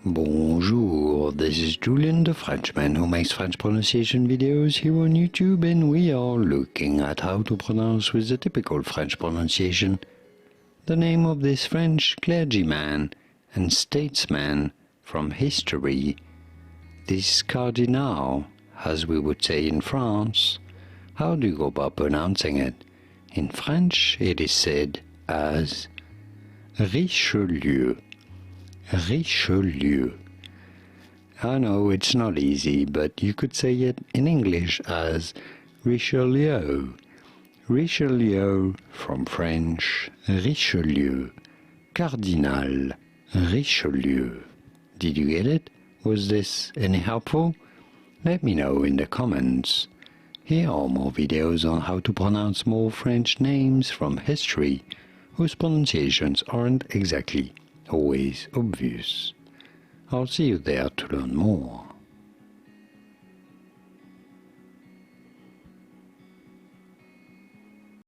Bonjour, this is Julien the Frenchman who makes French pronunciation videos here on YouTube, and we are looking at how to pronounce with the typical French pronunciation the name of this French clergyman and statesman from history, this cardinal, as we would say in France. How do you go about pronouncing it? In French it is said as Richelieu. Richelieu. I know it's not easy, but you could say it in English as Richelieu. Richelieu from French, Richelieu. Cardinal, Richelieu. Did you get it? Was this any helpful? Let me know in the comments. Here are more videos on how to pronounce more French names from history, whose pronunciations aren't exactly always obvious. I'll see you there to learn more.